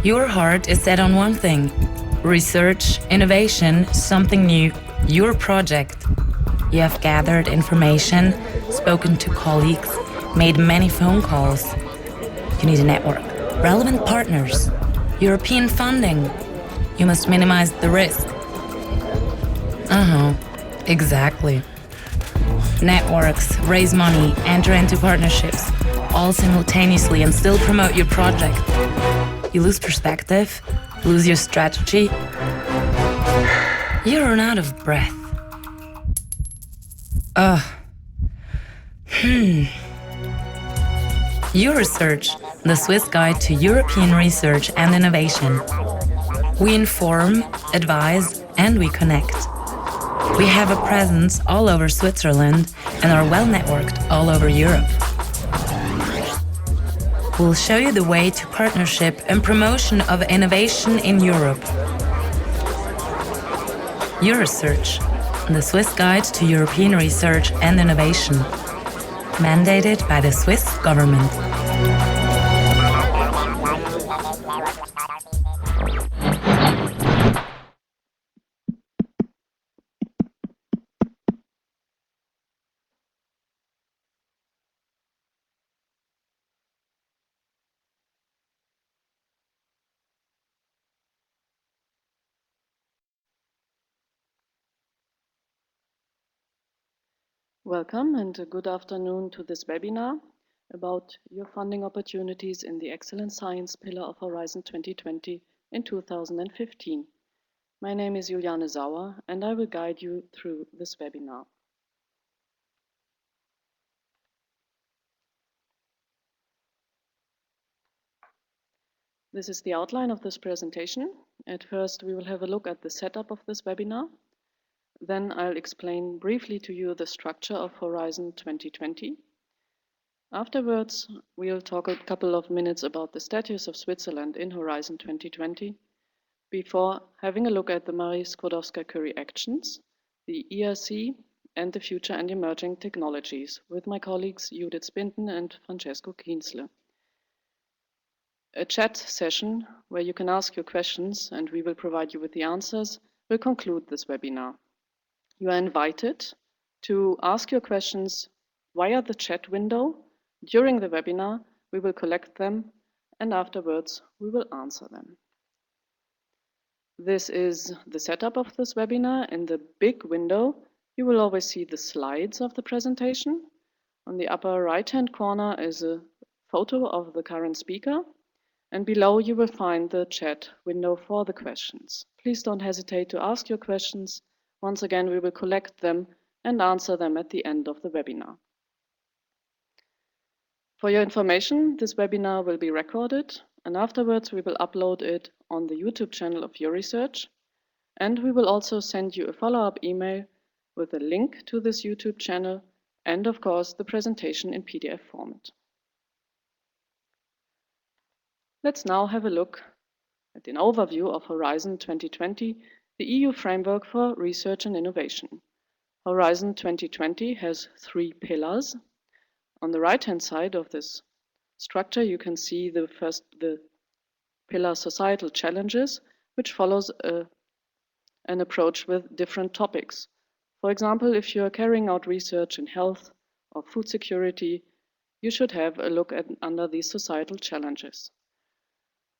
Your heart is set on one thing: research, innovation, something new, your project. You have gathered information, spoken to colleagues, made many phone calls. You need a network, relevant partners, European funding. You must minimize the risk. Exactly. Networks, raise money, enter into partnerships, all simultaneously, and still promote your project. You lose perspective, lose your strategy. You run out of breath. Euresearch, the Swiss guide to European research and innovation. We inform, advise, and we connect. We have a presence all over Switzerland and are well networked all over Europe. We'll show you the way to partnership and promotion of innovation in Europe. Euresearch, the Swiss guide to European research and innovation. Mandated by the Swiss government. Welcome and good afternoon to this webinar about your funding opportunities in the Excellent Science pillar of Horizon 2020 in 2015. My name is Juliane Sauer and I will guide you through this webinar. This is the outline of this presentation. At first, we will have a look at the setup of this webinar. Then I'll explain briefly to you the structure of Horizon 2020. Afterwards, we'll talk a couple of minutes about the status of Switzerland in Horizon 2020, before having a look at the Marie Sklodowska-Curie actions, the ERC, and the future and emerging technologies with my colleagues Judith Spinden and Francesco Kienzle. A chat session where you can ask your questions and we will provide you with the answers will conclude this webinar. You are invited to ask your questions via the chat window. During the webinar, we will collect them and afterwards we will answer them. This is the setup of this webinar. In the big window, you will always see the slides of the presentation. On the upper right-hand corner is a photo of the current speaker, and below you will find the chat window for the questions. Please don't hesitate to ask your questions. Once again, we will collect them and answer them at the end of the webinar. For your information, this webinar will be recorded and afterwards we will upload it on the YouTube channel of Euresearch, and we will also send you a follow-up email with a link to this YouTube channel and of course the presentation in PDF format. Let's now have a look at an overview of Horizon 2020, the EU framework for research and innovation. Horizon 2020 has 3 pillars. On the right-hand side of this structure, you can see the pillar societal challenges, which follows an approach with different topics. For example, if you're carrying out research in health or food security, you should have a look at under these societal challenges.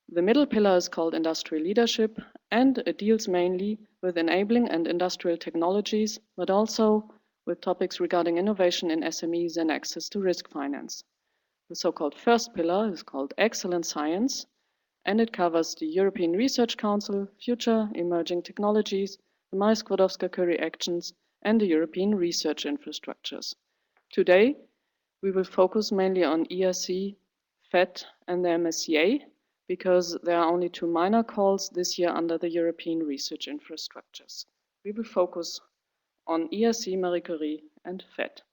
The middle pillar is called industrial leadership, and it deals mainly with enabling and industrial technologies, but also with topics regarding innovation in SMEs and access to risk finance. The so-called first pillar is called Excellent Science, and it covers the European Research Council, future emerging technologies, the Marie Sklodowska-Curie actions, and the European research infrastructures. Today, we will focus mainly on ERC, FET, and the MSCA, because there are only 2 minor calls this year under the European research infrastructures. We will focus on ERC, Marie Curie, and FET.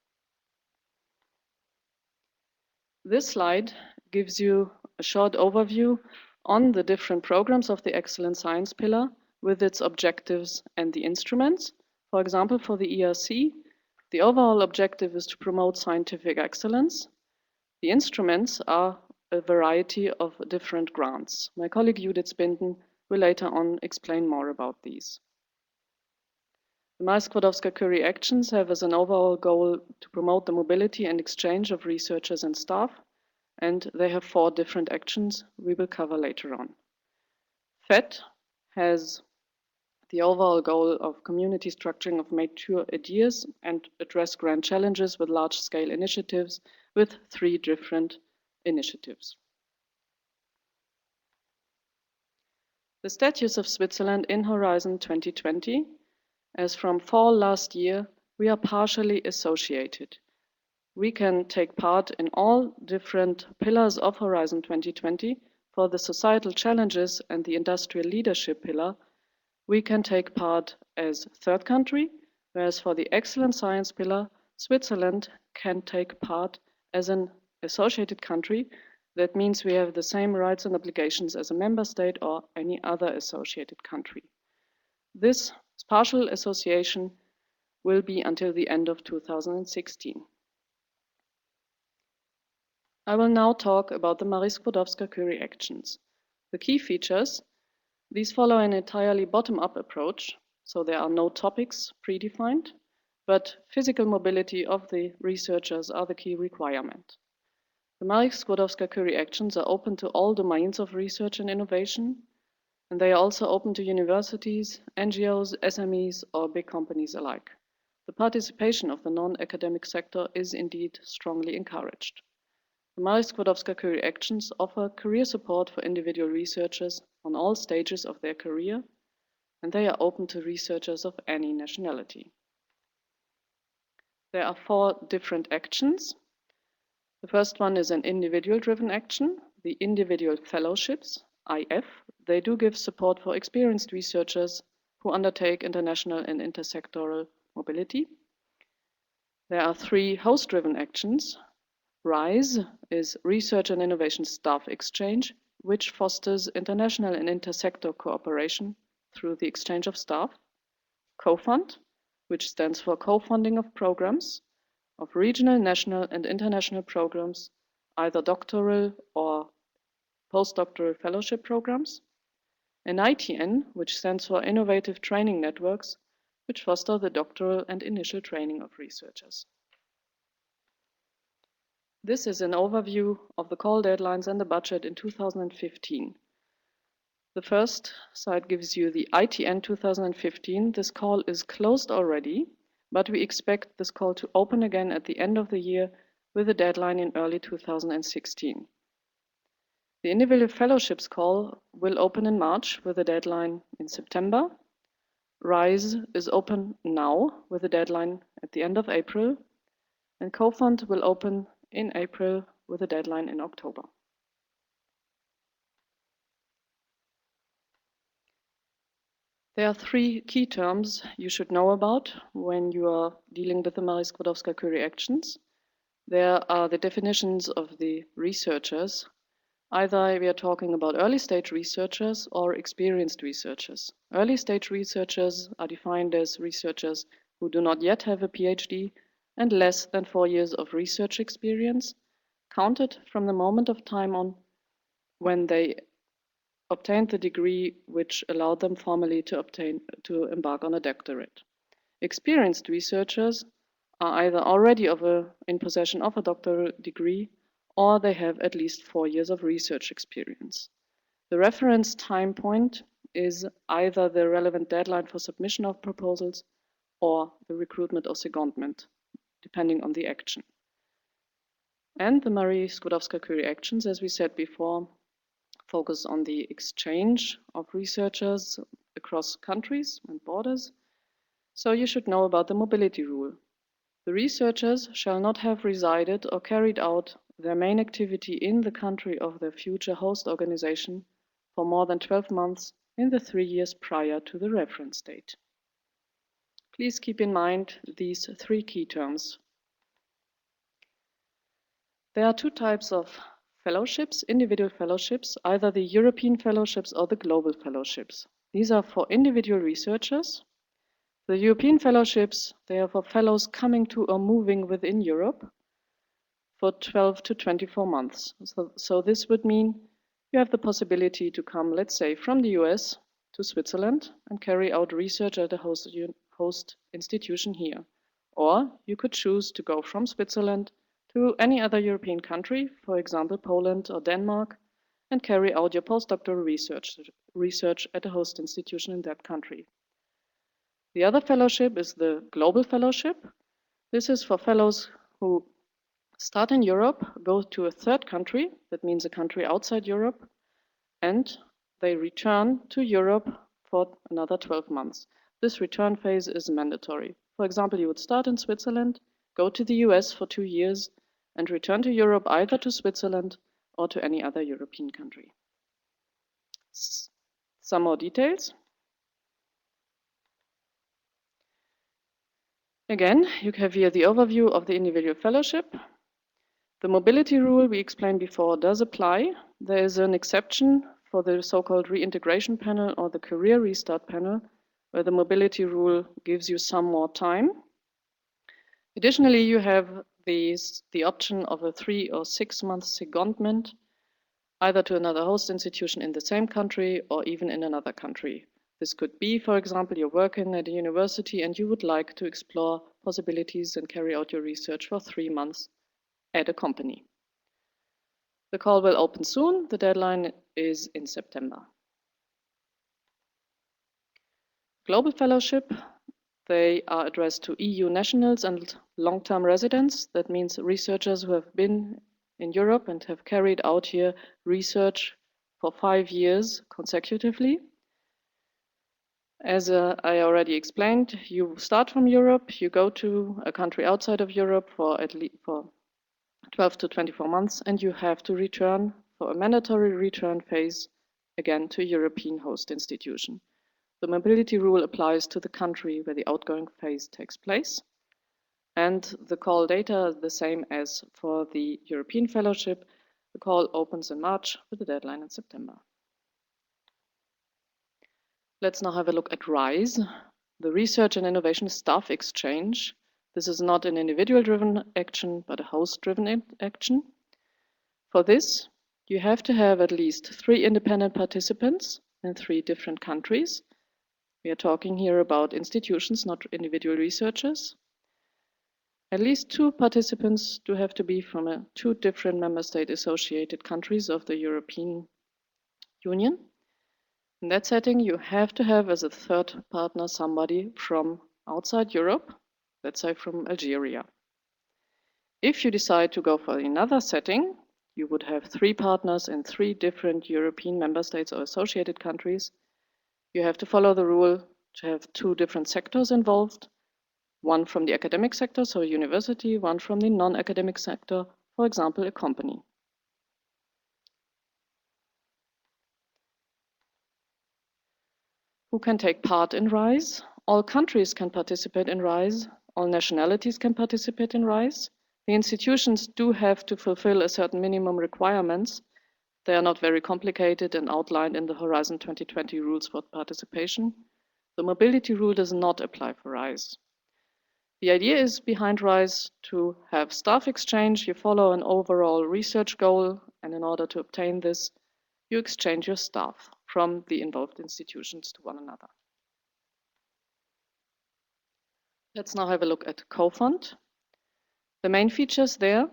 This slide gives you a short overview on the different programs of the Excellent Science pillar with its objectives and the instruments. For example, for the ERC, the overall objective is to promote scientific excellence. The instruments are a variety of different grants. My colleague Judith Spinden will later on explain more about these. The Sklodowska-Curie actions have as an overall goal to promote the mobility and exchange of researchers and staff, and they have 4 different actions we will cover later on. FET has the overall goal of community structuring of mature ideas and address grand challenges with large-scale initiatives with 3 different initiatives. The status of Switzerland in Horizon 2020. As from fall last year, we are partially associated. We can take part in all different pillars of Horizon 2020. For the societal challenges and the industrial leadership pillar, we can take part as third country, whereas for the excellent science pillar, Switzerland can take part as an associated country. That means we have the same rights and obligations as a member state or any other associated country. This partial association will be until the end of 2016. I will now talk about the Marie Sklodowska-Curie actions. The key features: these follow an entirely bottom-up approach, so there are no topics predefined, but physical mobility of the researchers are the key requirement. The Marie Sklodowska-Curie actions are open to all domains of research and innovation, and they are also open to universities, NGOs, SMEs, or big companies alike. The participation of the non-academic sector is indeed strongly encouraged. The Marie Sklodowska-Curie actions offer career support for individual researchers on all stages of their career, and they are open to researchers of any nationality. There are 4 different actions. The first one is an individual-driven action, the individual fellowships, IF. They do give support for experienced researchers who undertake international and intersectoral mobility. There are 3 host-driven actions. RISE is Research and Innovation Staff Exchange, which fosters international and intersector cooperation through the exchange of staff. CoFund, which stands for co-funding of programs, of regional, national, and international programs, either doctoral or postdoctoral fellowship programs. And ITN, which stands for Innovative Training Networks, which foster the doctoral and initial training of researchers. This is an overview of the call deadlines and the budget in 2015. The first slide gives you the ITN 2015. This call is closed already, but we expect this call to open again at the end of the year with a deadline in early 2016. The individual fellowships call will open in March with a deadline in September. RISE is open now with a deadline at the end of April, and CoFund will open in April with a deadline in October. There are 3 key terms you should know about when you are dealing with the Marie Sklodowska-Curie actions. There are the definitions of the researchers. Either we are talking about early stage researchers or experienced researchers. Early stage researchers are defined as researchers who do not yet have a PhD and less than 4 years of research experience, counted from the moment of time on when they obtained the degree which allowed them formally to embark on a doctorate. Experienced researchers are either already in possession of a doctoral degree or they have at least 4 years of research experience. The reference time point is either the relevant deadline for submission of proposals or the recruitment or secondment, depending on the action. And the Marie Sklodowska-Curie actions, as we said before, focus on the exchange of researchers across countries and borders. So you should know about the mobility rule. The researchers shall not have resided or carried out their main activity in the country of their future host organization for more than 12 months in the 3 years prior to the reference date. Please keep in mind these 3 key terms. There are 2 types of fellowships, individual fellowships, either the European fellowships or the global fellowships. These are for individual researchers. The European fellowships, they are for fellows coming to or moving within Europe. for 12 to 24 months. So this would mean you have the possibility to come, let's say, from the US to Switzerland and carry out research at a host institution here. Or you could choose to go from Switzerland to any other European country, for example, Poland or Denmark, and carry out your postdoctoral research at a host institution in that country. The other fellowship is the Global Fellowship. This is for fellows who start in Europe, go to a third country, that means a country outside Europe, and they return to Europe for another 12 months. This return phase is mandatory. For example, you would start in Switzerland, go to the US for 2 years, and return to Europe either to Switzerland or to any other European country. Some more details. Again, you have here the overview of the individual fellowship. The mobility rule we explained before does apply. There is an exception for the so-called reintegration panel or the career restart panel, where the mobility rule gives you some more time. Additionally, you have the option of a 3 or 6 month secondment, either to another host institution in the same country or even in another country. This could be, for example, you're working at a university and you would like to explore possibilities and carry out your research for 3 months at a company. The call will open soon. The deadline is in September. Global Fellowship, they are addressed to EU nationals and long-term residents. That means researchers who have been in Europe and have carried out here research for 5 years consecutively. As I already explained, you start from Europe, you go to a country outside of Europe for 12 to 24 months, and you have to return for a mandatory return phase again to a European host institution. The mobility rule applies to the country where the outgoing phase takes place, and the call data is the same as for the European Fellowship. The call opens in March with a deadline in September. Let's now have a look at RISE, the Research and Innovation Staff Exchange. This is not an individual-driven action, but a host-driven action. For this, you have to have at least 3 independent participants in 3 different countries. We are talking here about institutions, not individual researchers. At least 2 participants do have to be from 2 different member state associated countries of the European Union. In that setting, you have to have as a third partner somebody from outside Europe, let's say from Algeria. If you decide to go for another setting, you would have 3 partners in 3 different European member states or associated countries. You have to follow the rule to have 2 different sectors involved, one from the academic sector, so a university, one from the non-academic sector, for example, a company. Who can take part in RISE? All countries can participate in RISE. All nationalities can participate in RISE. The institutions do have to fulfill a certain minimum requirements. They are not very complicated and outlined in the Horizon 2020 rules for participation. The mobility rule does not apply for RISE. The idea is behind RISE to have staff exchange. You follow an overall research goal, and in order to obtain this, you exchange your staff from the involved institutions to one another. Let's now have a look at co-fund. The main features there.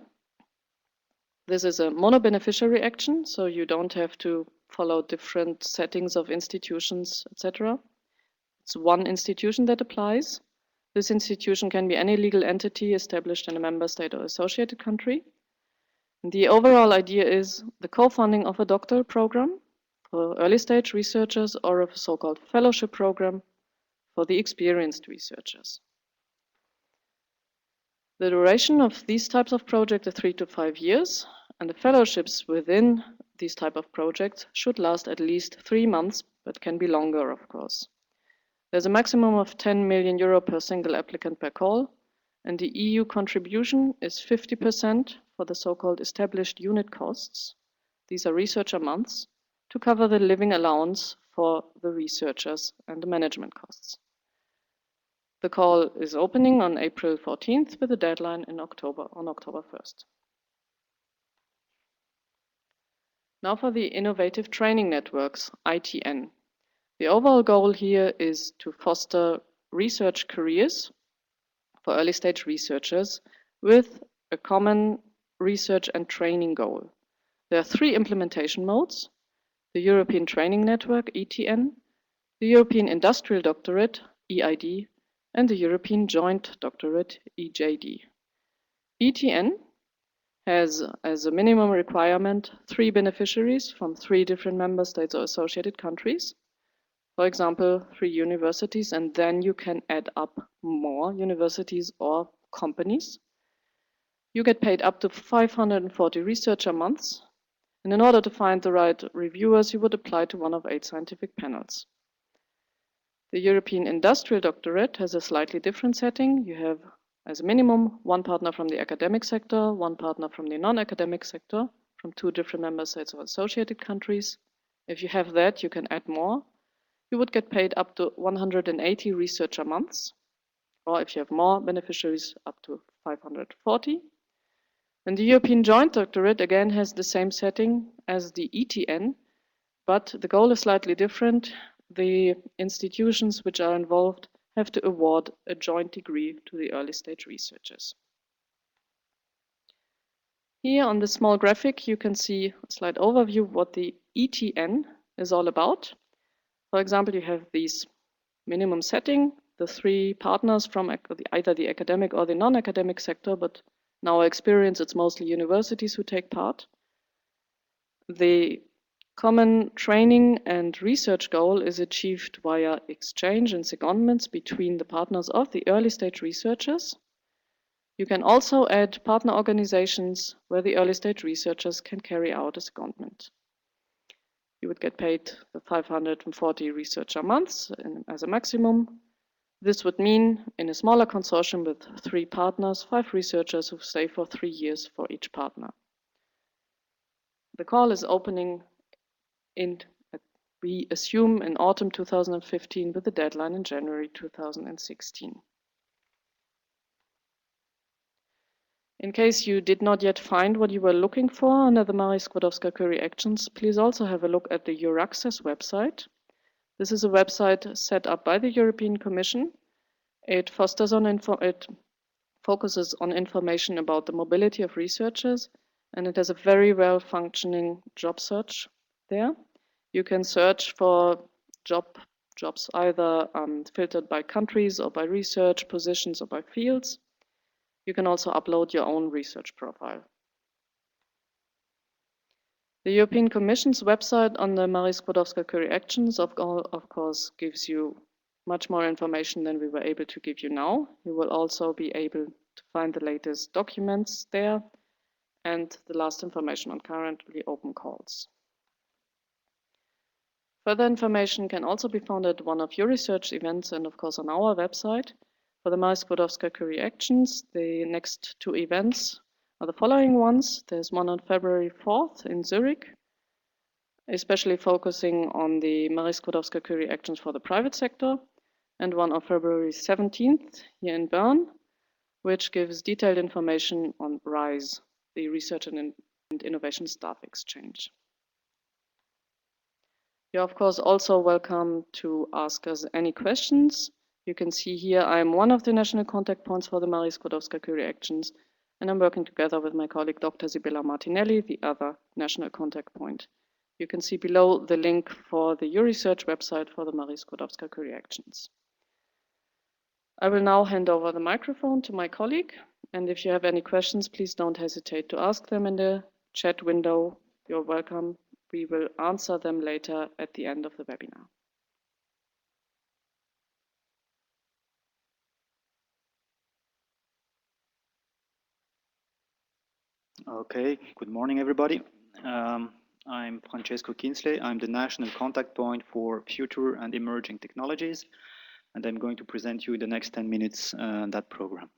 This is a mono-beneficiary action, so you don't have to follow different settings of institutions, etc. It's one institution that applies. This institution can be any legal entity established in a member state or associated country. And the overall idea is the co-funding of a doctoral program for early stage researchers or a so-called fellowship program for the experienced researchers. The duration of these types of projects is 3 to 5 years, and the fellowships within these type of projects should last at least 3 months, but can be longer, of course. There's a maximum of 10 million euro per single applicant per call, and the EU contribution is 50% for the so-called established unit costs. These are researcher months to cover the living allowance for the researchers and the management costs. The call is opening on April 14th with a deadline on October 1st. Now for the Innovative Training Networks, ITN. The overall goal here is to foster research careers for early stage researchers with a common research and training goal. There are three implementation modes: the European Training Network, ETN, the European Industrial Doctorate, EID, and the European Joint Doctorate, EJD. ETN has as a minimum requirement 3 beneficiaries from 3 different member states or associated countries. For example, 3 universities, and then you can add up more universities or companies. You get paid up to 540 researcher months, and in order to find the right reviewers, you would apply to one of 8 scientific panels. The European Industrial Doctorate has a slightly different setting. You have, as a minimum, 1 partner from the academic sector, 1 partner from the non-academic sector, from 2 different member states or associated countries. If you have that, you can add more. You would get paid up to 180 researcher months, or if you have more beneficiaries, up to 540. And the European Joint Doctorate again has the same setting as the ETN, but the goal is slightly different. The institutions which are involved have to award a joint degree to the early stage researchers. Here on the small graphic, you can see a slight overview of what the ETN is all about. For example, you have these minimum setting, the 3 partners from either the academic or the non-academic sector, but in our experience, it's mostly universities who take part. The common training and research goal is achieved via exchange and secondments between the partners of the early stage researchers. You can also add partner organizations where the early stage researchers can carry out a secondment. You would get paid the 540 researcher months as a maximum. This would mean in a smaller consortium with 3 partners, 5 researchers who stay for 3 years for each partner. The call is opening we assume in autumn 2015 with a deadline in January 2016. In case you did not yet find what you were looking for under the Marie Sklodowska-Curie actions, please also have a look at the Euraccess website. This is a website set up by the European Commission. It focuses on information about the mobility of researchers, and it has a very well functioning job search there. You can search for jobs either filtered by countries or by research positions or by fields. You can also upload your own research profile. The European Commission's website on the Marie Sklodowska-Curie actions of course gives you much more information than we were able to give you now. You will also be able to find the latest documents there and the last information on currently open calls. Further information can also be found at one of Euresearch events and of course on our website. For the Marie Sklodowska-Curie actions, the next 2 events are the following ones. There's one on February 4th in Zurich, especially focusing on the Marie Sklodowska-Curie actions for the private sector, and one on February 17th here in Bern, which gives detailed information on RISE, the Research and Innovation Staff Exchange. You're of course also welcome to ask us any questions. You can see here I'm one of the national contact points for the Marie Sklodowska-Curie actions, and I'm working together with my colleague Dr. Sibylla Martinelli, the other national contact point. You can see below the link for the Euresearch website for the Marie Sklodowska-Curie actions. I will now hand over the microphone to my colleague, and if you have any questions, please don't hesitate to ask them in the chat window. You're welcome. We will answer them later at the end of the webinar. Okay, good morning everybody. I'm Francesco Kinsley. I'm the national contact point for future and emerging technologies, and I'm going to present you in the next 10 minutes that program.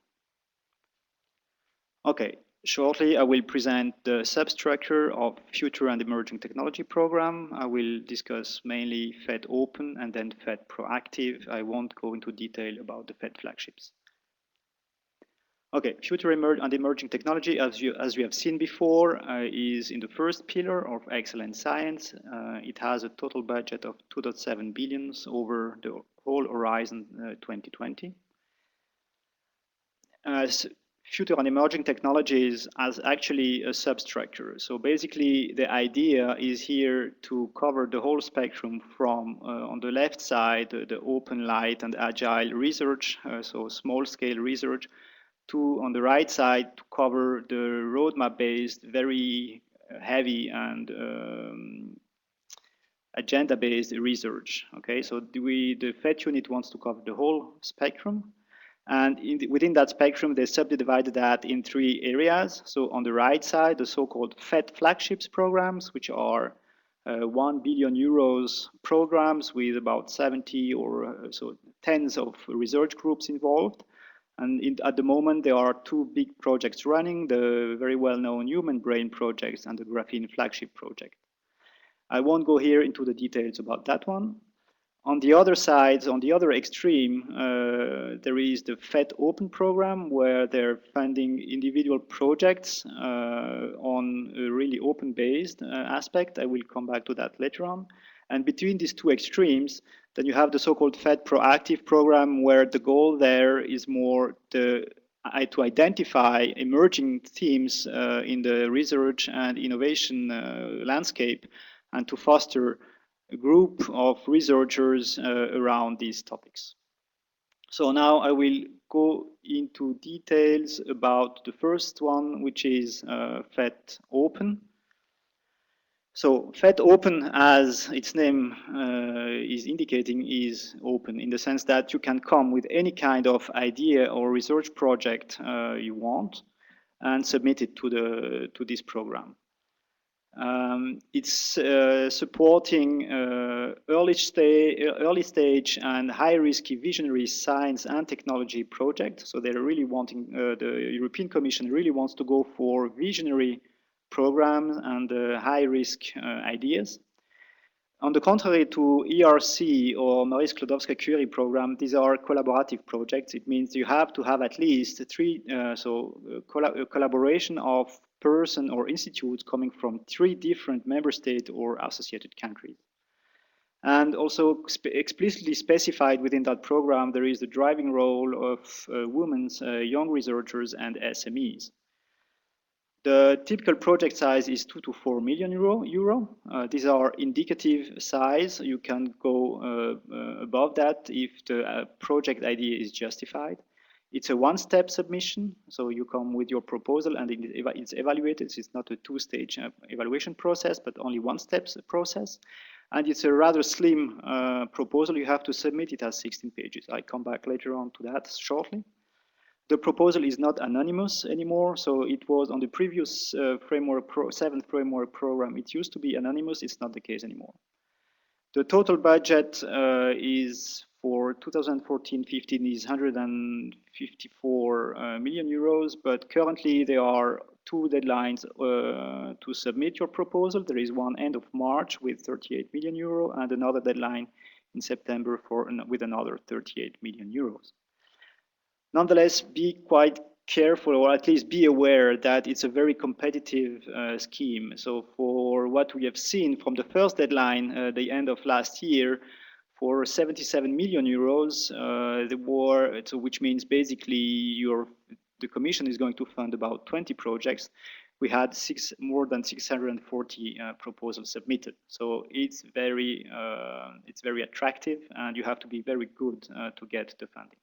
Okay, shortly I will present the substructure of future and emerging technology program. I will discuss mainly FET-OPEN and then FET proactive. I won't go into detail about the FET flagships. Okay, future and emerging technology, as we have seen before, is in the first pillar of excellent science. It has a total budget of 2.7 billion over the whole horizon 2020. Future and emerging technologies as actually a substructure. So basically, the idea is here to cover the whole spectrum from, on the left side, the open, light, and agile research, so small-scale research, to, on the right side, to cover the roadmap-based, very heavy and agenda-based research. Okay, so the FET unit wants to cover the whole spectrum. And within that spectrum, they subdivided that in 3 areas. So on the right side, the so-called FET Flagships programs, which are 1 billion euros programs with about 70 or so tens of research groups involved. And at the moment, there are 2 big projects running, the very well-known human brain projects and the graphene flagship project. I won't go here into the details about that one. On the other side, on the other extreme, there is the FET-OPEN program, where they're funding individual projects on a really open-based aspect. I will come back to that later on. And between these 2 extremes, then you have the so-called FET Proactive program, where the goal there is more to identify emerging themes in the research and innovation landscape, and to foster a group of researchers around these topics. So now I will go into details about the first one, which is FET-OPEN. So FET-OPEN, as its name is indicating, is open in the sense that you can come with any kind of idea or research project you want and submit it to this program. It's supporting early stage and high-risk visionary science and technology projects. So they're really wanting, the European Commission really wants to go for visionary programs and high-risk ideas. On the contrary to ERC or Marie Sklodowska-Curie program, these are collaborative projects. It means you have to have at least 3, collaboration of person or institutes coming from 3 different member states or associated countries. And also explicitly specified within that program, there is the driving role of women's young researchers and SMEs. The typical project size is 2 to 4 million euro. These are indicative size. You can go above that if the project idea is justified. It's a one-step submission, so you come with your proposal and it's evaluated. It's not a 2-stage evaluation process, but only one-step process. And it's a rather slim proposal. You have to submit. It has 16 pages. I come back later on to that shortly. The proposal is not anonymous anymore. So it was on the previous 7th framework program. It used to be anonymous. It's not the case anymore. The total budget is for 2014-15 is 154 million euros, but currently there are 2 deadlines to submit your proposal. There is one end of March with 38 million euro and another deadline in September with another 38 million euros. Nonetheless, be quite careful, or at least be aware that it's a very competitive scheme. So for what we have seen from the first deadline, the end of last year, for 77 million euros, so which means basically the Commission is going to fund about 20 projects. We had more than 640 proposals submitted. So it's very attractive, and you have to be very good to get the funding.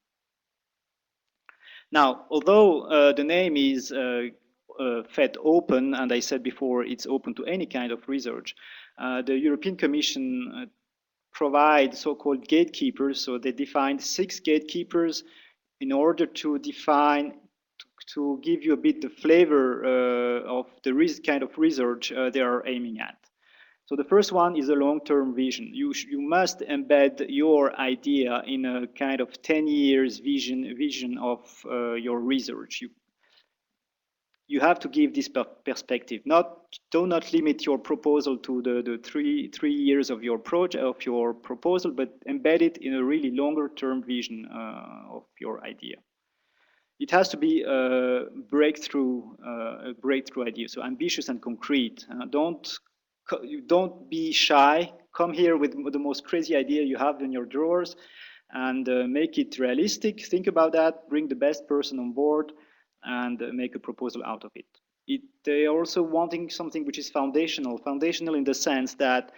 Now, although the name is FET-OPEN, and I said before it's open to any kind of research, the European Commission provides so-called gatekeepers. So they defined 6 gatekeepers in order to give you a bit the flavor of the kind of research they are aiming at. So the first one is a long-term vision. You must embed your idea in a kind of 10 years vision of your research. You have to give this perspective. Do not limit your proposal to the three years of your project, of your proposal, but embed it in a really longer-term vision of your idea. it has to be a breakthrough idea, so ambitious and concrete. Don't be shy. Come here with the most crazy idea you have in your drawers, and make it realistic. Think about that. Bring the best person on board, and make a proposal out of it. They are also wanting something which is foundational in the sense that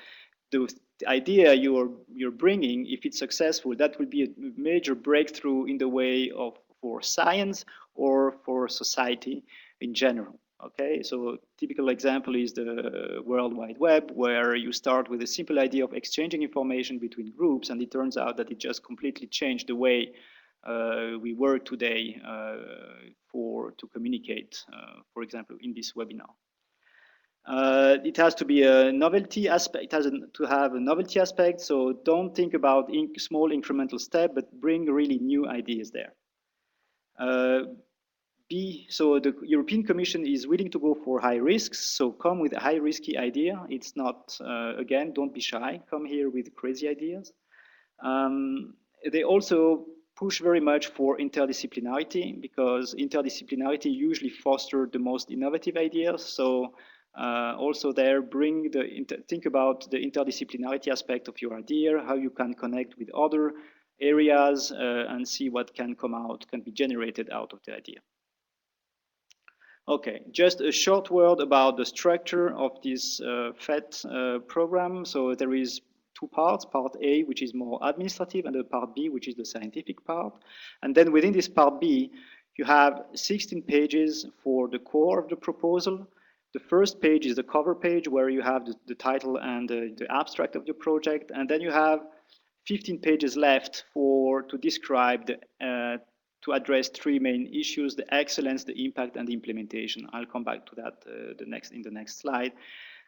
the idea you're bringing, if it's successful, that will be a major breakthrough in the way of for science or for society in general. Okay, so a typical example is the World Wide Web, where you start with a simple idea of exchanging information between groups, and it turns out that it just completely changed the way we work today to communicate, for example, in this webinar. It has to be a novelty aspect. It has to have a novelty aspect. So don't think about small incremental step, but bring really new ideas there. So the European Commission is willing to go for high risks. So come with a high risky idea. It's not, again, don't be shy. Come here with crazy ideas. They also push very much for interdisciplinarity, because interdisciplinarity usually fosters the most innovative ideas. So also there, think about the interdisciplinarity aspect of your idea, how you can connect with other areas and see what can be generated out of the idea. Okay, just a short word about the structure of this FET program. So there is two parts, part A, which is more administrative, and the part B, which is the scientific part. And then within this part B, you have 16 pages for the core of the proposal. The first page is the cover page, where you have the title and the abstract of the project. And then you have 15 pages left to describe to address three main issues: the excellence, the impact, and the implementation. I'll come back to that in the next slide.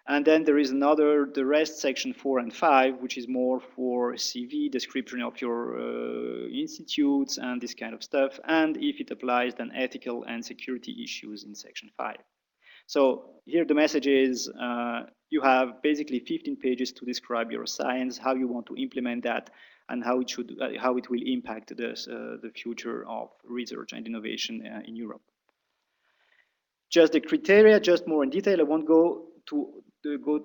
And then there is the rest, section 4 and 5, which is more for CV, description of your institutes and this kind of stuff. And if it applies, then ethical and security issues in section 5. So here the message is you have basically 15 pages to describe your science, how you want to implement that, and how it will impact the future of research and innovation in Europe. Just the criteria, just more in detail. I won't go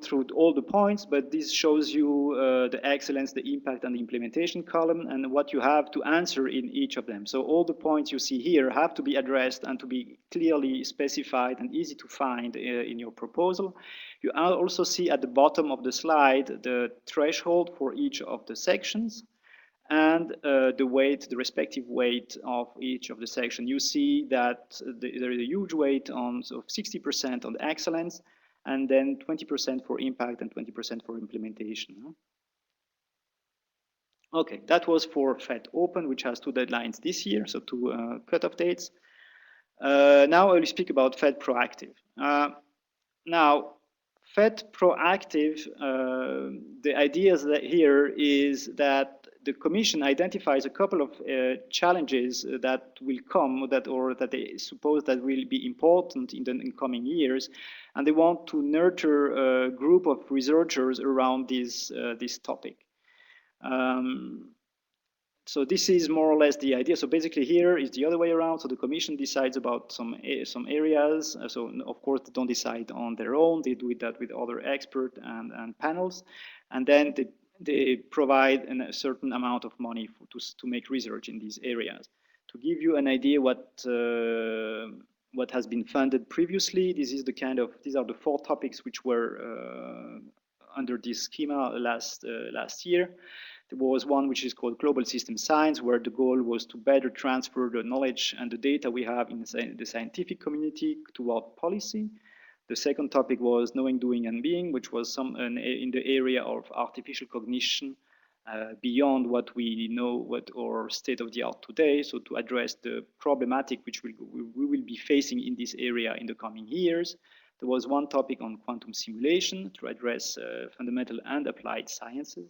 through all the points, but this shows you the excellence, the impact, and the implementation column, and what you have to answer in each of them. So all the points you see here have to be addressed and to be clearly specified and easy to find in your proposal. You also see at the bottom of the slide the threshold for each of the sections, and the respective weight of each of the section. You see that there is a huge weight on 60% on the excellence, and then 20% for impact and 20% for implementation. Okay, that was for FET-OPEN, which has 2 deadlines this year, so 2 cutoff dates. Now I will speak about FET Proactive. Now, FET Proactive, the idea here is that the Commission identifies a couple of challenges that will come, that they suppose that will be important in the coming years, and they want to nurture a group of researchers around this topic. So this is more or less the idea. So basically here is the other way around. So the Commission decides about some areas. So of course they don't decide on their own. They do that with other experts and panels. And then they provide a certain amount of money to make research in these areas. To give you an idea what has been funded previously, these are the 4 topics which were under this schema last year. There was one which is called Global System Science, where the goal was to better transfer the knowledge and the data we have in the scientific community toward policy. The second topic was Knowing, Doing, and Being, which was in the area of artificial cognition beyond what we know, or state of the art today. So to address the problematic which we will be facing in this area in the coming years. There was one topic on quantum simulation to address fundamental and applied sciences.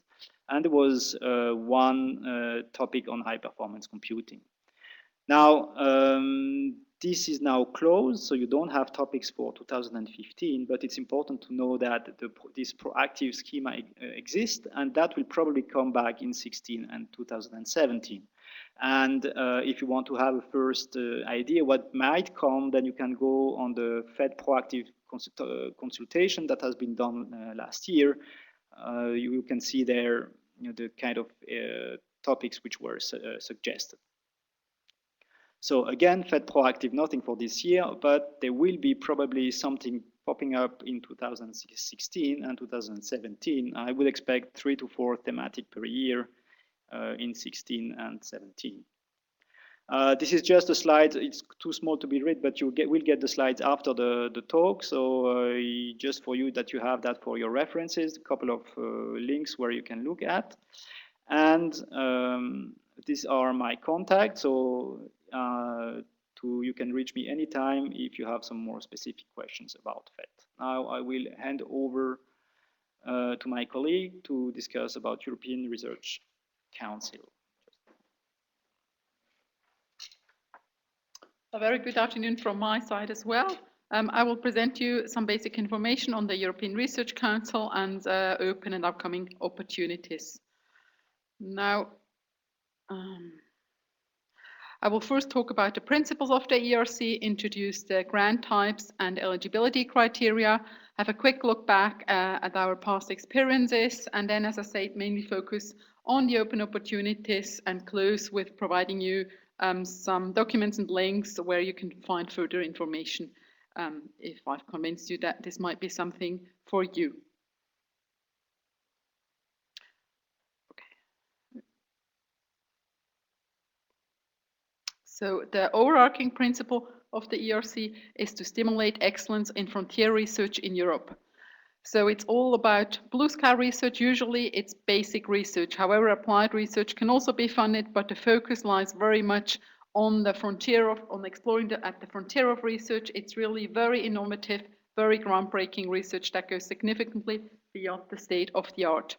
And there was one topic on high performance computing. Now, this is now closed, so you don't have topics for 2015, but it's important to know that this proactive schema exists, and that will probably come back in 2016 and 2017. And if you want to have a first idea what might come, then you can go on the FET proactive consultation that has been done last year. You can see there the kind of topics which were suggested. So again, FET proactive, nothing for this year, but there will be probably something popping up in 2016 and 2017. I would expect 3 to 4 thematic per year in 16 and 17. This is just a slide. It's too small to be read, but you will get the slides after the talk. So just for you that you have that for your references, a couple of links where you can look at. And these are my contacts. So you can reach me anytime if you have some more specific questions about FET. Now I will hand over to my colleague to discuss about European Research Council. A very good afternoon from my side as well. I will present you some basic information on the European Research Council and open and upcoming opportunities. Now, I will first talk about the principles of the ERC, introduce the grant types and eligibility criteria, have a quick look back at our past experiences, and then, as I said, mainly focus on the open opportunities and close with providing you some documents and links where you can find further information if I've convinced you that this might be something for you. Okay. So the overarching principle of the ERC is to stimulate excellence in frontier research in Europe. So it's all about blue sky research. Usually it's basic research. However, applied research can also be funded, but the focus lies very much on the frontier on exploring at the frontier of research. It's really very innovative, very groundbreaking research that goes significantly beyond the state of the art.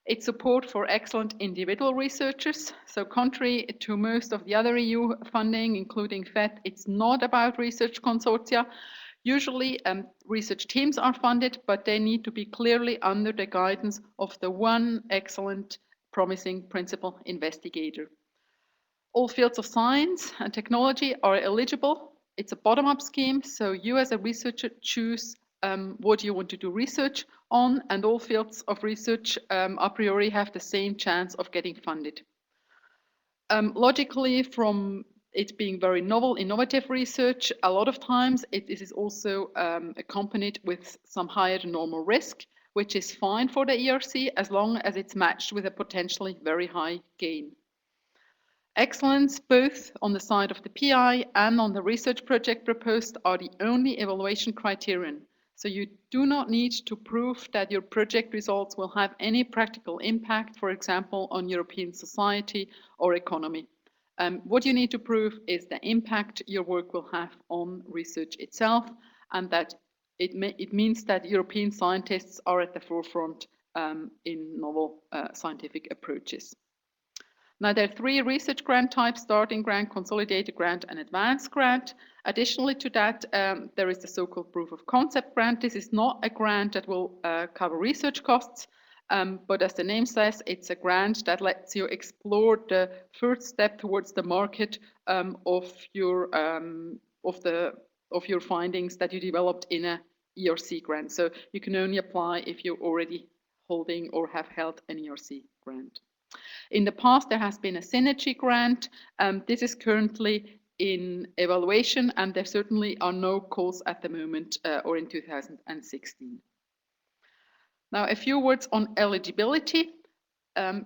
It's support for excellent individual researchers. So contrary to most of the other EU funding, including FET, it's not about research consortia. Usually research teams are funded, but they need to be clearly under the guidance of the one excellent, promising principal investigator. All fields of science and technology are eligible. It's a bottom-up scheme, so you as a researcher choose what you want to do research on, and all fields of research a priori have the same chance of getting funded. Logically, from it being very novel, innovative research, a lot of times it is also accompanied with some higher than normal risk, which is fine for the ERC as long as it's matched with a potentially very high gain. Excellence, both on the side of the PI and on the research project proposed, are the only evaluation criterion. So you do not need to prove that your project results will have any practical impact, for example, on European society or economy. What you need to prove is the impact your work will have on research itself, and that it means that European scientists are at the forefront in novel scientific approaches. Now, there are 3 research grant types: starting grant, consolidated grant, and advanced grant. Additionally to that, there is the so-called proof of concept grant. This is not a grant that will cover research costs, but as the name says, it's a grant that lets you explore the first step towards the market of your findings that you developed in a ERC grant. So you can only apply if you're already holding or have held an ERC grant. In the past, there has been a synergy grant. This is currently in evaluation, and there certainly are no calls at the moment or in 2016. Now, a few words on eligibility.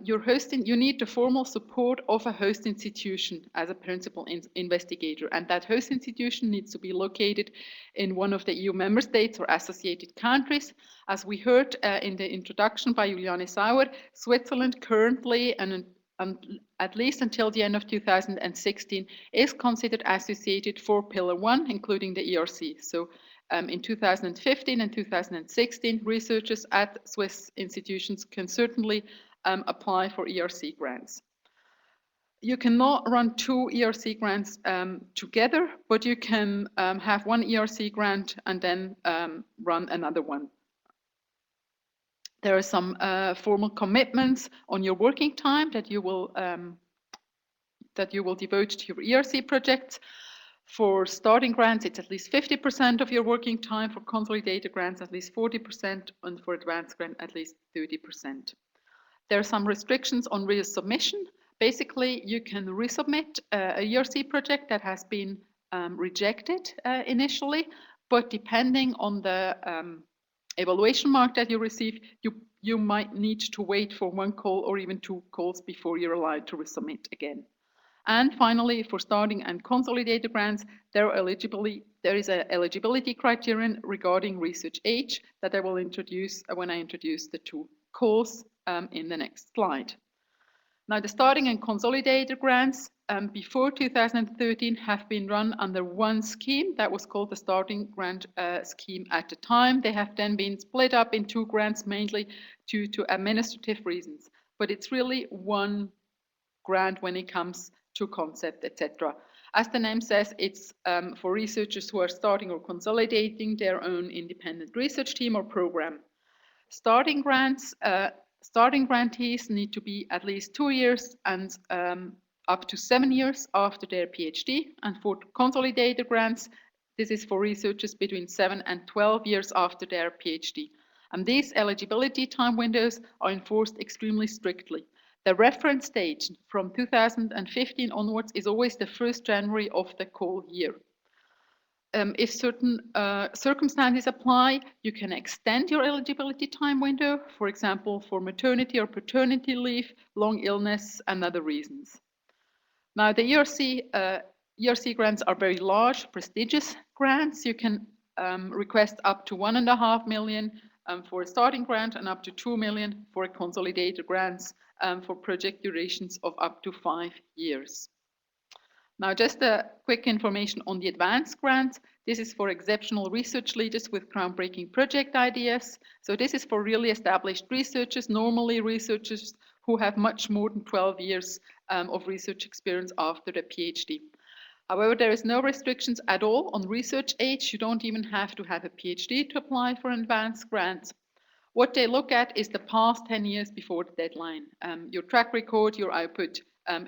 You need the formal support of a host institution as a principal investigator, and that host institution needs to be located in one of the EU member states or associated countries. As we heard in the introduction by Juliane Sauer, Switzerland currently, and at least until the end of 2016, is considered associated for Pillar 1, including the ERC. So in 2015 and 2016, researchers at Swiss institutions can certainly apply for ERC grants. You cannot run 2 ERC grants together, but you can have one ERC grant and then run another one. There are some formal commitments on your working time that you will that you will devote to your ERC projects. For starting grants, it's at least 50% of your working time. For consolidated grants, at least 40%, and for advanced grant, at least 30%. There are some restrictions on resubmission. Basically, you can resubmit a ERC project that has been rejected initially, but depending on the evaluation mark that you receive, you might need to wait for 1 call or even 2 calls before you're allowed to resubmit again. And finally, for starting and consolidated grants, there is an eligibility criterion regarding research age that I will introduce when I introduce the 2 calls in the next slide. Now, the starting and consolidated grants before 2013 have been run under 1 scheme that was called the starting grant scheme at the time. They have then been split up in 2 grants, mainly due to administrative reasons. But it's really 1 grant when it comes to concept, etc. As the name says, it's for researchers who are starting or consolidating their own independent research team or program. Starting grants, starting grantees need to be at least 2 years and up to 7 years after their PhD. And for consolidated grants, this is for researchers between 7 and 12 years after their PhD. And these eligibility time windows are enforced extremely strictly. The reference date from 2015 onwards is always the 1st January of the call year. If certain circumstances apply, you can extend your eligibility time window, for example, for maternity or paternity leave, long illness, and other reasons. Now, the ERC grants are very large, prestigious grants. You can request up to 1.5 million for a starting grant and up to 2 million for a consolidated grants for project durations of up to 5 years. Now, just a quick information on the advanced grants. This is for exceptional research leaders with groundbreaking project ideas. So this is for really established researchers, normally researchers who have much more than 12 years of research experience after the PhD. However, there is no restrictions at all on research age. You don't even have to have a PhD to apply for an advanced grant. What they look at is the past 10 years before the deadline, your track record, your output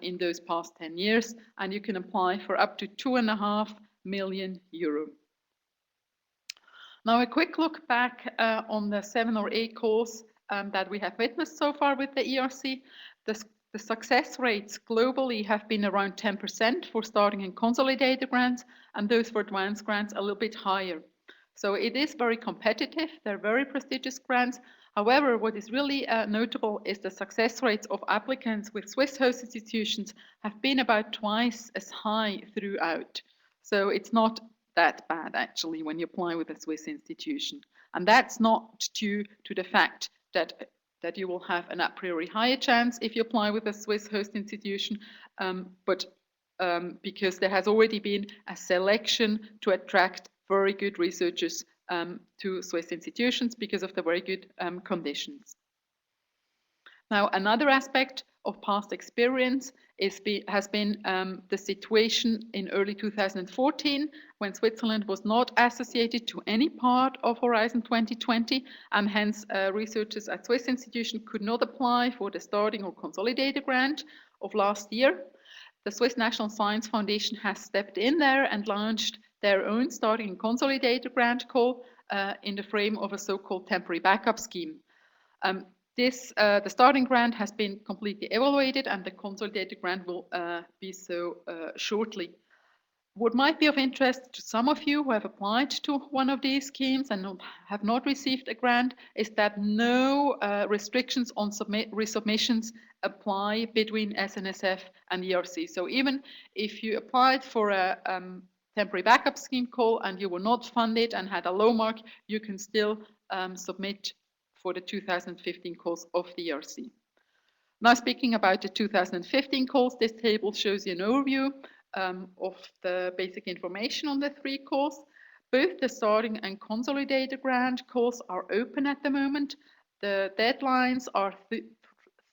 in those past 10 years, and you can apply for up to 2.5 million euro. Now, a quick look back on the 7 or 8 calls that we have witnessed so far with the ERC. The success rates globally have been around 10% for starting and consolidated grants, and those for advanced grants a little bit higher. So it is very competitive. They're very prestigious grants. However, what is really notable is the success rates of applicants with Swiss host institutions have been about twice as high throughout. So it's not that bad, actually, when you apply with a Swiss institution. And that's not due to the fact that you will have an a priori higher chance if you apply with a Swiss host institution, but because there has already been a selection to attract very good researchers to Swiss institutions because of the very good conditions. Now, another aspect of past experience has been the situation in early 2014 when Switzerland was not associated to any part of Horizon 2020, and hence researchers at Swiss institutions could not apply for the starting or consolidated grant of last year. The Swiss National Science Foundation has stepped in there and launched their own starting and consolidated grant call in the frame of a so-called temporary backup scheme. The starting grant has been completely evaluated, and the consolidated grant will be so shortly. What might be of interest to some of you who have applied to one of these schemes and have not received a grant is that no restrictions on resubmissions apply between SNSF and ERC. So even if you applied for a temporary backup scheme call and you were not funded and had a low mark, you can still submit for the 2015 calls of the ERC. Now, speaking about the 2015 calls, this table shows you an overview of the basic information on the 3 calls. Both the starting and consolidated grant calls are open at the moment. The deadlines are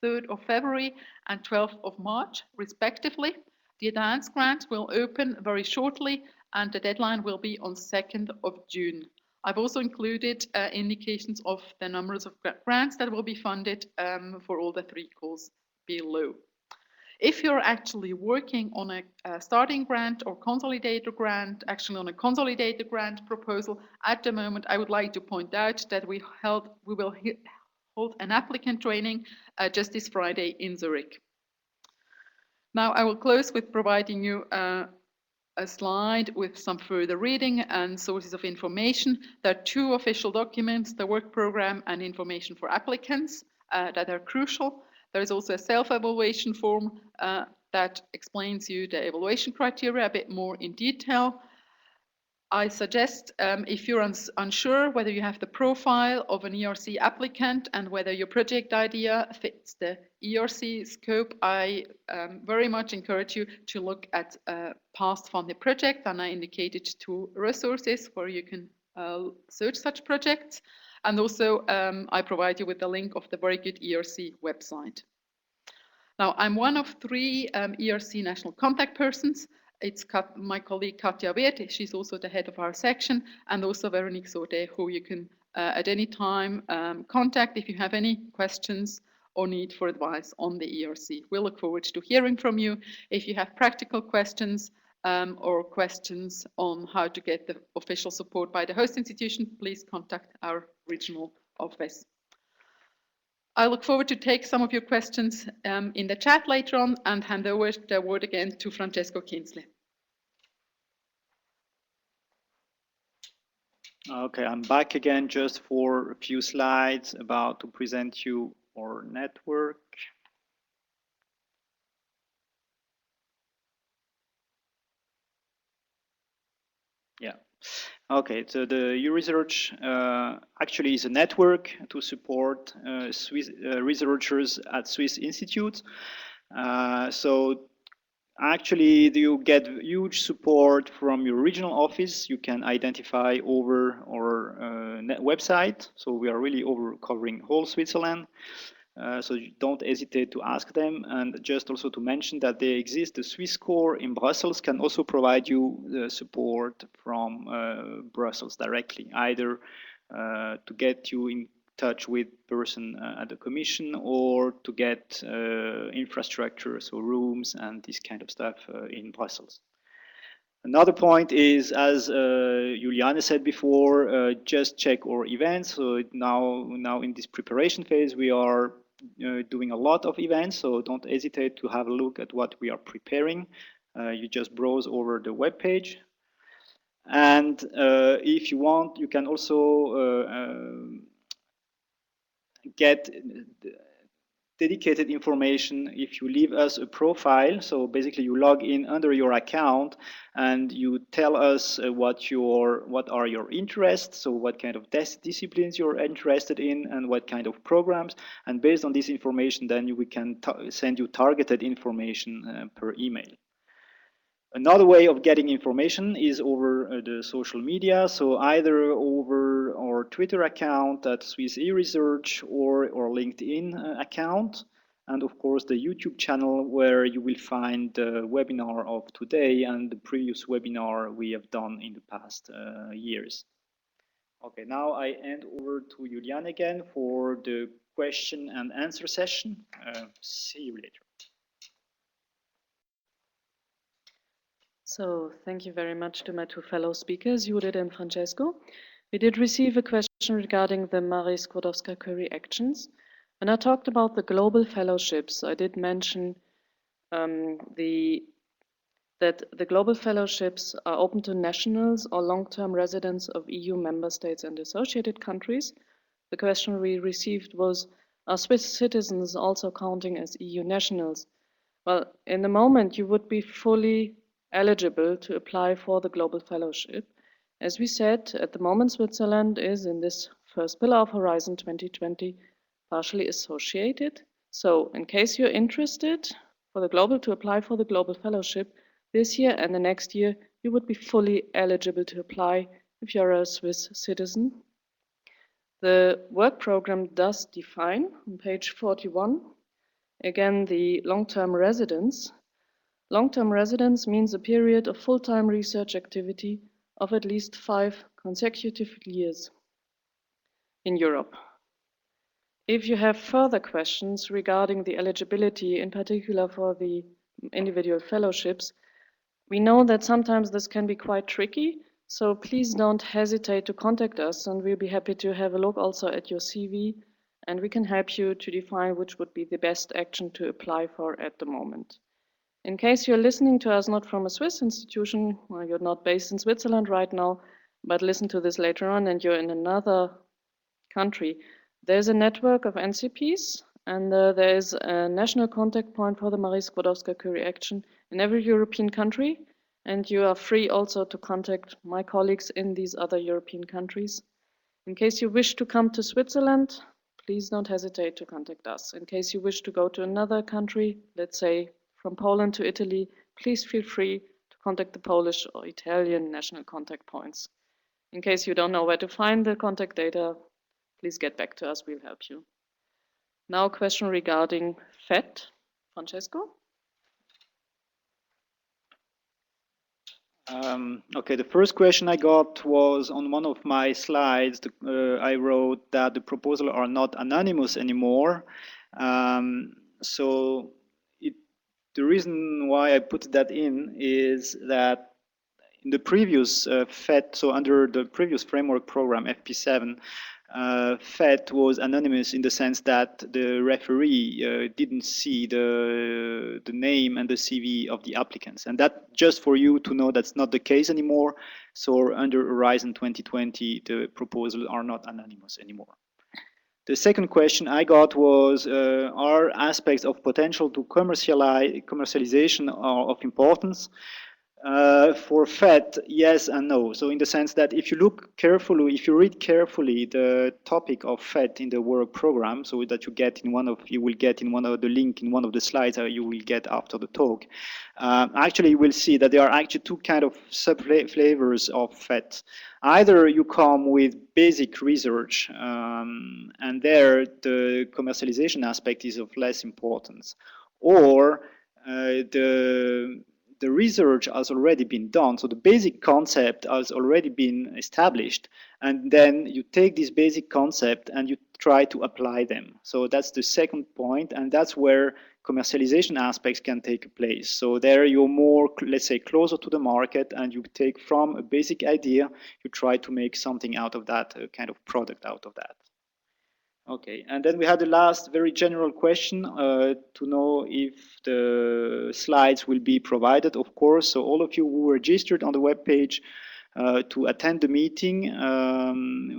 3rd of February and 12th of March, respectively. The advanced grant will open very shortly, and the deadline will be on 2nd of June. I've also included indications of the numbers of grants that will be funded for all the 3 calls below. If you're actually working on a starting grant or consolidator grant, actually on a consolidator grant proposal, at the moment, I would like to point out that we will hold an applicant training just this Friday in Zurich. Now, I will close with providing you a slide with some further reading and sources of information. There are two official documents, the work program and information for applicants, that are crucial. There is also a self-evaluation form that explains you the evaluation criteria a bit more in detail. I suggest if you're unsure whether you have the profile of an ERC applicant and whether your project idea fits the ERC scope, I very much encourage you to look at past funded project, and I indicated two resources where you can search such projects. And also I provide you with the link of the very good ERC website. Now, I'm one of three ERC national contact persons. It's my colleague Katja Wirth, she's also the head of our section, and also Veronique Saudet, who you can at any time contact if you have any questions or need for advice on the ERC. We'll look forward to hearing from you. If you have practical questions or questions on how to get the official support by the host institution, please contact our regional office. I look forward to take some of your questions in the chat later on and hand over the word again to Francesco Kinsley. Okay, I'm back again just for a few slides about to present you our network. Yeah. Okay, so the Euresearch actually is a network to support Swiss researchers at Swiss institutes. So actually, you get huge support from your regional office. You can identify over our website. So we are really covering whole Switzerland. So you don't hesitate to ask them. And just also to mention that there exists a Swiss core in Brussels can also provide you the support from Brussels directly, either to get you in touch with person at the commission or to get infrastructure, so rooms and this kind of stuff in Brussels. Another point is, as Juliane said before, just check our events. So now in this preparation phase, we are doing a lot of events, so don't hesitate to have a look at what we are preparing. You just browse over the web page. And if you want, you can also get dedicated information if you leave us a profile. So basically you log in under your account and you tell us what are your interests, so what kind of disciplines you're interested in and what kind of programs, and based on this information then we can send you targeted information per email. Another way of getting information is over the social media, so either over our Twitter account at Swiss Euresearch or our LinkedIn account, and of course the YouTube channel where you will find the webinar of today and the previous webinar we have done in the past years. Okay, now I hand over to Juliane again for the question and answer session. See you later. So thank you very much to my two fellow speakers, Judith and Francesco. We did receive a question regarding the Marie Sklodowska-Curie actions. When I talked about the global fellowships, I did mention that the global fellowships are open to nationals or long-term residents of EU member states and associated countries. The question we received was, are Swiss citizens also counting as EU nationals? Well, in the moment, you would be fully eligible to apply for the global fellowship. As we said, at the moment Switzerland is in this first pillar of Horizon 2020 partially associated. So in case you're interested to apply for the global fellowship this year and the next year, you would be fully eligible to apply if you're a Swiss citizen. The work program does define on page 41, again, the long-term residence. Long-term residence means a period of full-time research activity of at least 5 consecutive years in Europe. If you have further questions regarding the eligibility, in particular for the individual fellowships, we know that sometimes this can be quite tricky, so please don't hesitate to contact us, and we'll be happy to have a look also at your CV, and we can help you to define which would be the best action to apply for at the moment. In case you're listening to us not from a Swiss institution, or you're not based in Switzerland right now, but listen to this later on and you're in another country, there's a network of NCPs, and there is a national contact point for the Marie Sklodowska-Curie action in every European country, and you are free also to contact my colleagues in these other European countries. In case you wish to come to Switzerland, please don't hesitate to contact us. In case you wish to go to another country, let's say from Poland to Italy, please feel free to contact the Polish or Italian national contact points. In case you don't know where to find the contact data, please get back to us, we'll help you. Now a question regarding FET. Francesco? Okay, the first question I got was on one of my slides. I wrote that the proposals are not anonymous anymore. So the reason why I put that in is that in the previous FET, so under the previous framework program, FP7, FET was anonymous in the sense that the referee didn't see the name and the CV of the applicants. And that, just for you to know, that's not the case anymore. So under Horizon 2020, the proposals are not anonymous anymore. The second question I got was, are aspects of potential to commercialization of importance? For FET, yes and no. So in the sense that if you look carefully, if you read carefully the topic of FET in the work program, so that you will get in one of the link in one of the slides that you will get after the talk, actually you will see that there are actually two kind of sub-flavors of FET. Either you come with basic research, and there the commercialization aspect is of less importance, or the research has already been done, so the basic concept has already been established, and then you take this basic concept and you try to apply them. So that's the second point, and that's where commercialization aspects can take place. So there you're more, let's say, closer to the market, and you take from a basic idea, you try to make something out of that, a kind of product out of that. Okay, and then we had the last very general question to know if the slides will be provided, of course. So all of you who registered on the web page to attend the meeting,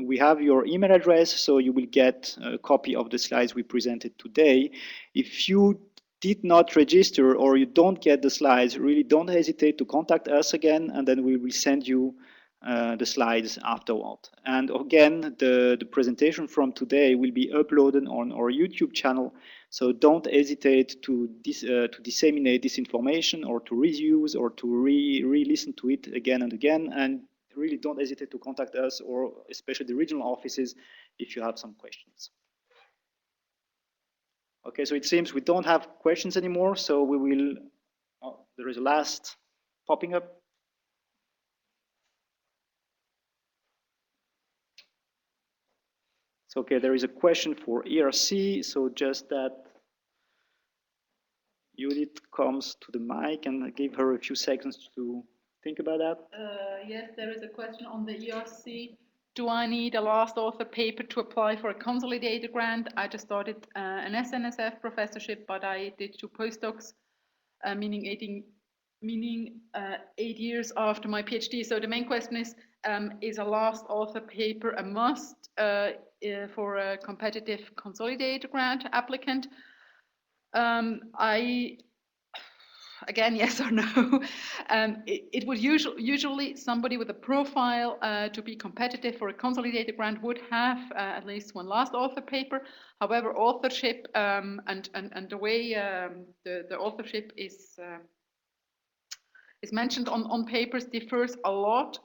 we have your email address, so you will get a copy of the slides we presented today. If you did not register or you don't get the slides, really don't hesitate to contact us again, and then we will send you the slides afterward. And again, the presentation from today will be uploaded on our YouTube channel, so don't hesitate to disseminate this information or to reuse or to re-listen to it again and again, and really don't hesitate to contact us, or especially the regional offices, if you have some questions. Okay, so it seems we don't have questions anymore, so we will, there is a last popping up. Okay, there is a question for ERC, so just that Judith comes to the mic and give her a few seconds to think about that. Yes, there is a question on the ERC. Do I need a last author paper to apply for a Consolidator grant? I just started an SNSF professorship, but I did 2 postdocs, meaning 8 years after my PhD. So the main question is a last author paper a must for a competitive Consolidator grant applicant? Again, yes or no. It would usually somebody with a profile to be competitive for a Consolidator grant would have at least 1 last author paper. However, authorship and the way the authorship is mentioned on papers differs a lot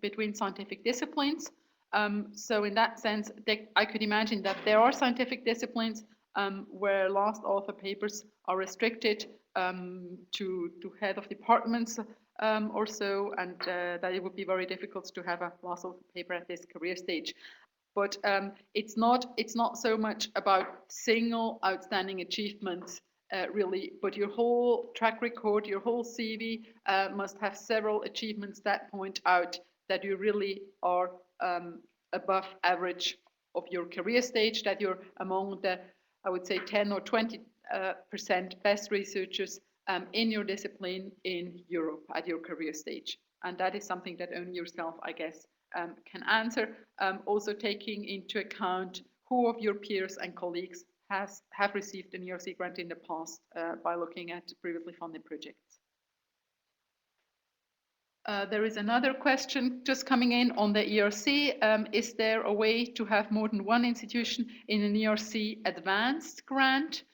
between scientific disciplines. So in that sense, I could imagine that there are scientific disciplines where last author papers are restricted to head of departments or so, and that it would be very difficult to have a last author paper at this career stage. but it's not so much about single outstanding achievements really, but your whole track record, your whole CV must have several achievements that point out that you really are above average of your career stage, that you're among the, I would say, 10 or 20% best researchers in your discipline in Europe at your career stage. And that is something that only yourself, I guess, can answer. Also taking into account who of your peers and colleagues have received an ERC grant in the past by looking at previously funded projects. There is another question just coming in on the ERC. Is there a way to have more than one institution in an ERC advanced grant?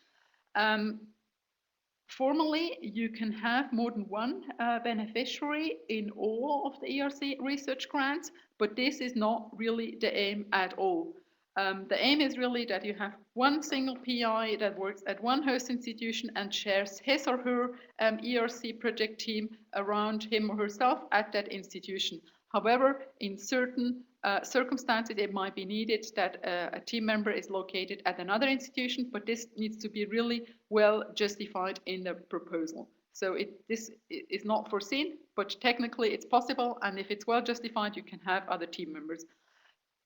Formally, you can have more than one beneficiary in all of the ERC research grants, but this is not really the aim at all. The aim is really that you have one single PI that works at one host institution and shares his or her ERC project team around him or herself at that institution. However, in certain circumstances, it might be needed that a team member is located at another institution, but this needs to be really well justified in the proposal. So this is not foreseen, but technically it's possible, and if it's well justified, you can have other team members.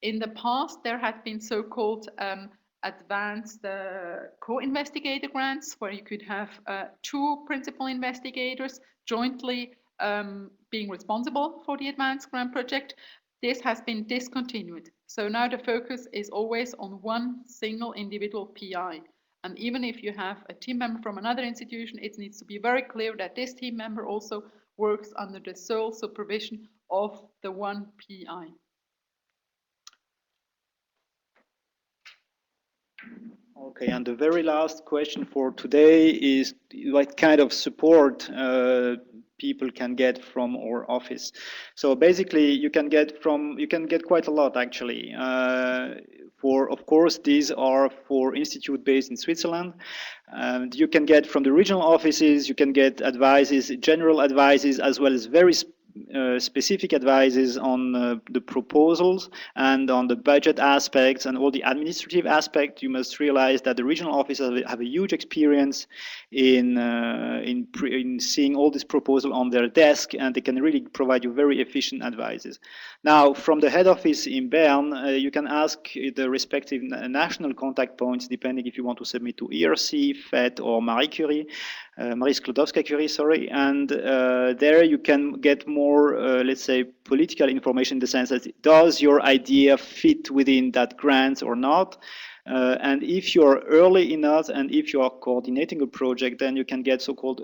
In the past, there had been so-called advanced co-investigator grants, where you could have two principal investigators jointly being responsible for the advanced grant project. This has been discontinued. So now the focus is always on one single individual PI. And even if you have a team member from another institution, it needs to be very clear that this team member also works under the sole supervision of the one PI. Okay, and the very last question for today is what kind of support people can get from our office. So basically, you can get quite a lot actually. Of course, these are for institute based in Switzerland. And you can get from the regional offices, you can get advices, general advices, as well as very specific advices on the proposals and on the budget aspects and all the administrative aspects. You must realize that the regional offices have a huge experience in seeing all this proposal on their desk, and they can really provide you very efficient advices. Now, from the head office in Bern, you can ask the respective national contact points, depending if you want to submit to ERC, FET, or Marie Sklodowska-Curie, sorry, and there you can get more, let's say, political information in the sense that does your idea fit within that grant or not? And if you're early enough and if you are coordinating a project, then you can get so-called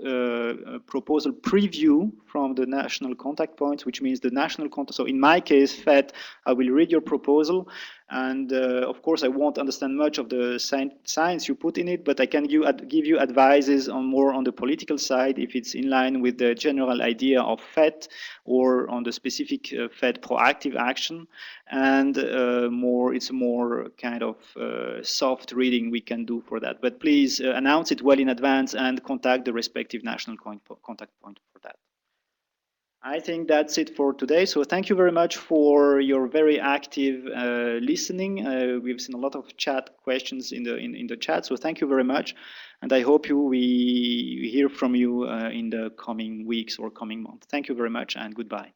proposal preview from the national contact points, which means the national contact. So in my case, FET, I will read your proposal. And of course, I won't understand much of the science you put in it, but I can give you advices on more on the political side if it's in line with the general idea of FET or on the specific FET proactive action. And it's more kind of soft reading we can do for that. But please announce it well in advance and contact the respective national contact point for that. I think that's it for today. So thank you very much for your very active listening. We've seen a lot of chat questions in the chat. So thank you very much. And I hope we hear from you in the coming weeks or coming months. Thank you very much and goodbye.